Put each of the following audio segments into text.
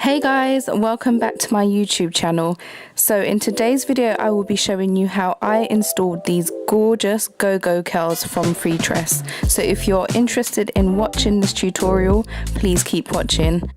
Hey guys, welcome back to my YouTube channel. So in today's video I will be showing you how I installed these gorgeous Gogo curls from Freetress. So if you're interested in watching this tutorial, please keep watching.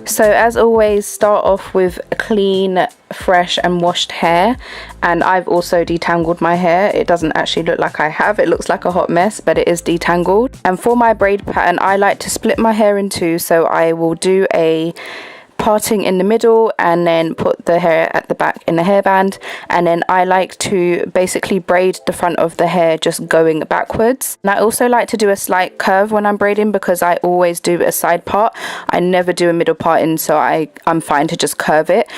So as always, start off with clean, fresh and washed hair, and I've also detangled my hair. It doesn't actually look like I have, it looks like a hot mess, but it is detangled. And for my braid pattern, I like to split my hair in two, so I will do a parting in the middle and then put the hair at the back in the hairband, and then I like to basically braid the front of the hair just going backwards. And I also like to do a slight curve when I'm braiding because I always do a side part. I never do a middle part in, so I'm fine to just curve it.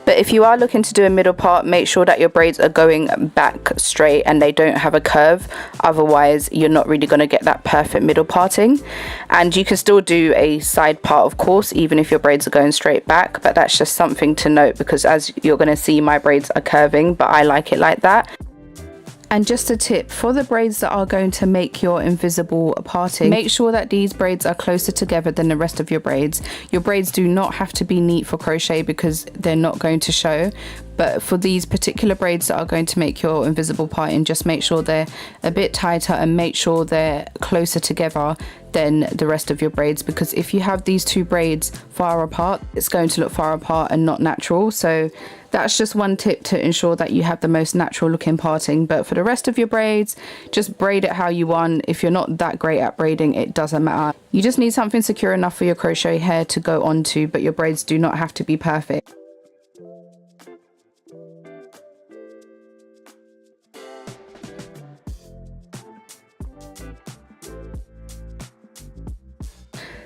But if you are looking to do a middle part, make sure that your braids are going back straight and they don't have a curve, otherwise you're not really going to get that perfect middle parting. And you can still do a side part, of course, even if your braids are going straight back, but that's just something to note because as you're going to see, my braids are curving, but I like it like that. And just a tip, for the braids that are going to make your invisible parting, make sure that these braids are closer together than the rest of your braids. Your braids do not have to be neat for crochet because they're not going to show. But for these particular braids that are going to make your invisible parting, just make sure they're a bit tighter and make sure they're closer together than the rest of your braids, because if you have these two braids far apart, it's going to look far apart and not natural. So that's just one tip to ensure that you have the most natural looking parting. But for the rest of your braids, just braid it how you want. If you're not that great at braiding, it doesn't matter. You just need something secure enough for your crochet hair to go onto, but your braids do not have to be perfect.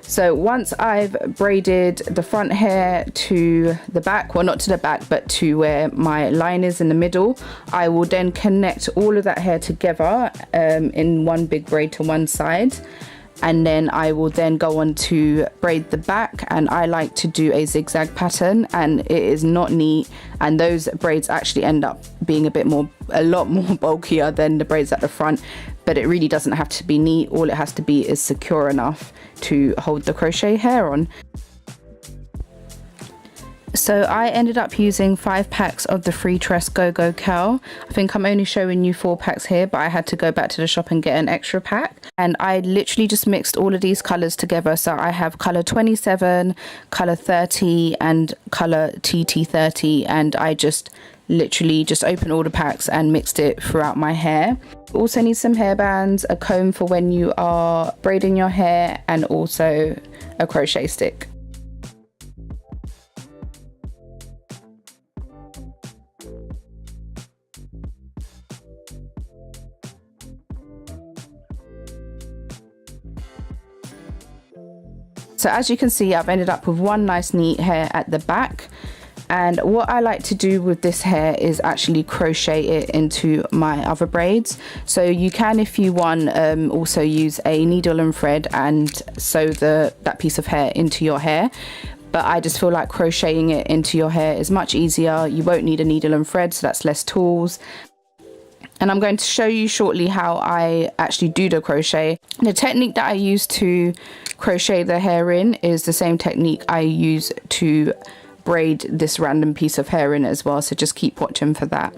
So once I've braided the front hair to the back, well not to the back but to where my line is in the middle, I will then connect all of that hair together in one big braid to one side, and then I will then go on to braid the back, and I like to do a zigzag pattern, and it is not neat, and those braids actually end up being a lot more bulkier than the braids at the front. But it really doesn't have to be neat. All it has to be is secure enough to hold the crochet hair on. So I ended up using 5 packs of the Freetress Gogo curl. I think I'm only showing you 4 packs here, but I had to go back to the shop and get an extra pack. And I literally just mixed all of these colors together. So I have color 27, color 30 and color TT30, and I just literally just opened all the packs and mixed it throughout my hair. Also need some hair bands, a comb for when you are braiding your hair, and also a crochet stick. So as you can see, I've ended up with one nice neat hair at the back. And what I like to do with this hair is actually crochet it into my other braids. So you can, if you want, also use a needle and thread and sew that piece of hair into your hair. But I just feel like crocheting it into your hair is much easier. You won't need a needle and thread, so that's less tools. And I'm going to show you shortly how I actually do the crochet. The technique that I use to crochet the hair in is the same technique I use to braid this random piece of hair in as well, so just keep watching for that.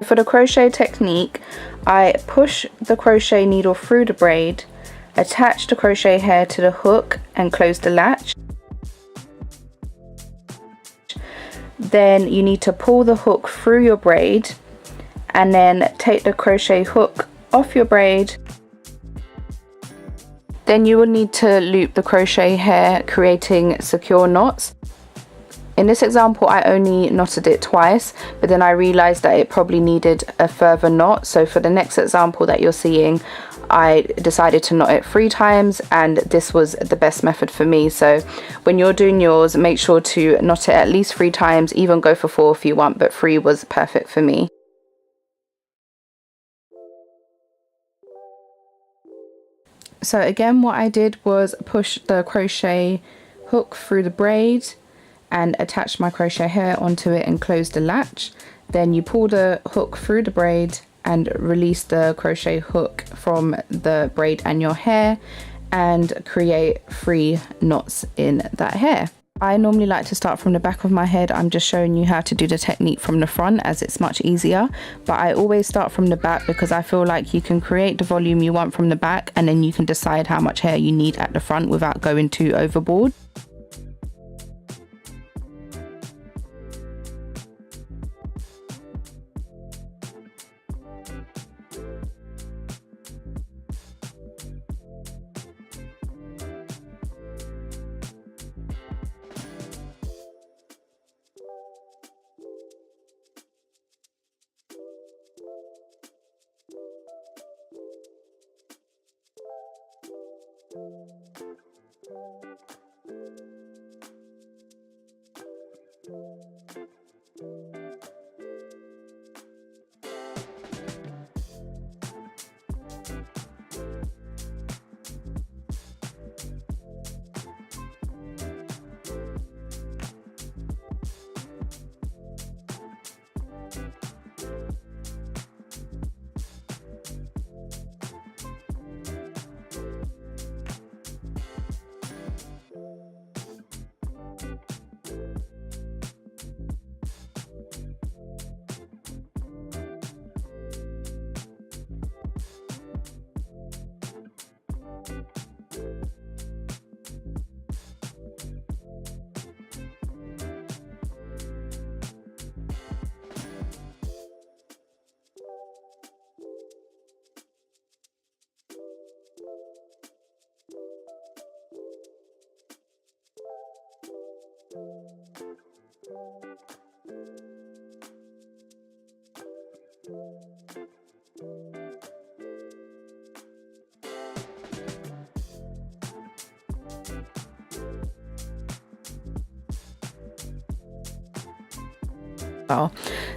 For the crochet technique, I push the crochet needle through the braid, attach the crochet hair to the hook and close the latch. Then you need to pull the hook through your braid and then take the crochet hook off your braid. Then you will need to loop the crochet hair, creating secure knots. In this example, I only knotted it twice, but then I realized that it probably needed a further knot. So for the next example that you're seeing, I decided to knot it 3 times, and this was the best method for me. So when you're doing yours, make sure to knot it at least 3 times, even go for 4 if you want, but 3 was perfect for me. So again, what I did was push the crochet hook through the braid and attach my crochet hair onto it and close the latch. Then you pull the hook through the braid and release the crochet hook from the braid and your hair and create 3 knots in that hair. I normally like to start from the back of my head. I'm just showing you how to do the technique from the front as it's much easier, but I always start from the back because I feel like you can create the volume you want from the back and then you can decide how much hair you need at the front without going too overboard.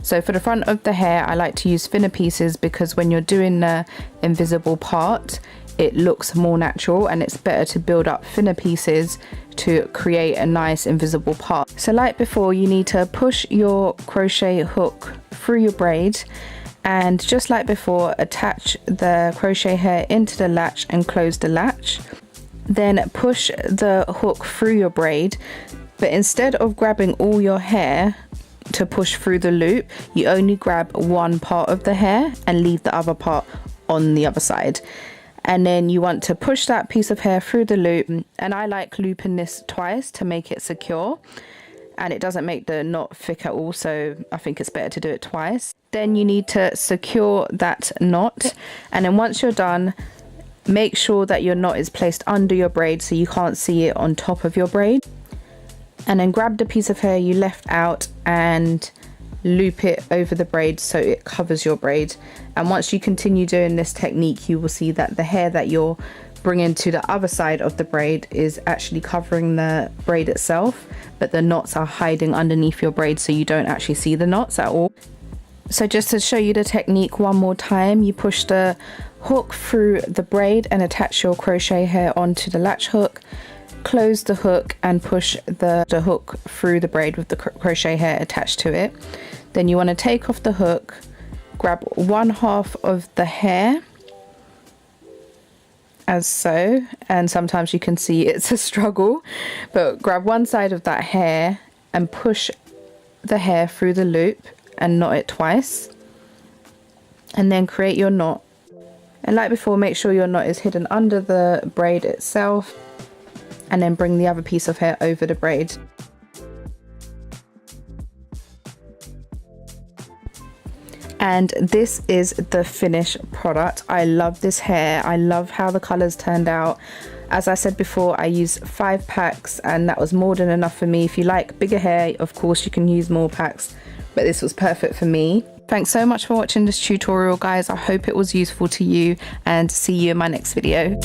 So for the front of the hair, I like to use thinner pieces because when you're doing the invisible part, it looks more natural, and it's better to build up thinner pieces to create a nice invisible part. So like before, you need to push your crochet hook through your braid, and just like before, attach the crochet hair into the latch and close the latch. Then push the hook through your braid, but instead of grabbing all your hair to push through the loop, you only grab one part of the hair and leave the other part on the other side. And then you want to push that piece of hair through the loop, and I like looping this twice to make it secure, and it doesn't make the knot thick at all, so I think it's better to do it twice. Then you need to secure that knot, and then once you're done, make sure that your knot is placed under your braid so you can't see it on top of your braid. And then grab the piece of hair you left out and loop it over the braid so it covers your braid. And once you continue doing this technique, you will see that the hair that you're bringing to the other side of the braid is actually covering the braid itself, but the knots are hiding underneath your braid, so you don't actually see the knots at all. So just to show you the technique one more time, you push the hook through the braid and attach your crochet hair onto the latch hook, close the hook and push the hook through the braid with the crochet hair attached to it. Then you want to take off the hook, grab one half of the hair as so, and sometimes you can see it's a struggle, but grab one side of that hair and push the hair through the loop and knot it twice. and then create your knot. And like before, make sure your knot is hidden under the braid itself, and then bring the other piece of hair over the braid. And this is the finished product. I love this hair. I love how the colors turned out. As I said before, I used 5 packs and that was more than enough for me. If you like bigger hair, of course you can use more packs, but this was perfect for me. Thanks so much for watching this tutorial, guys. I hope it was useful to you, and see you in my next video.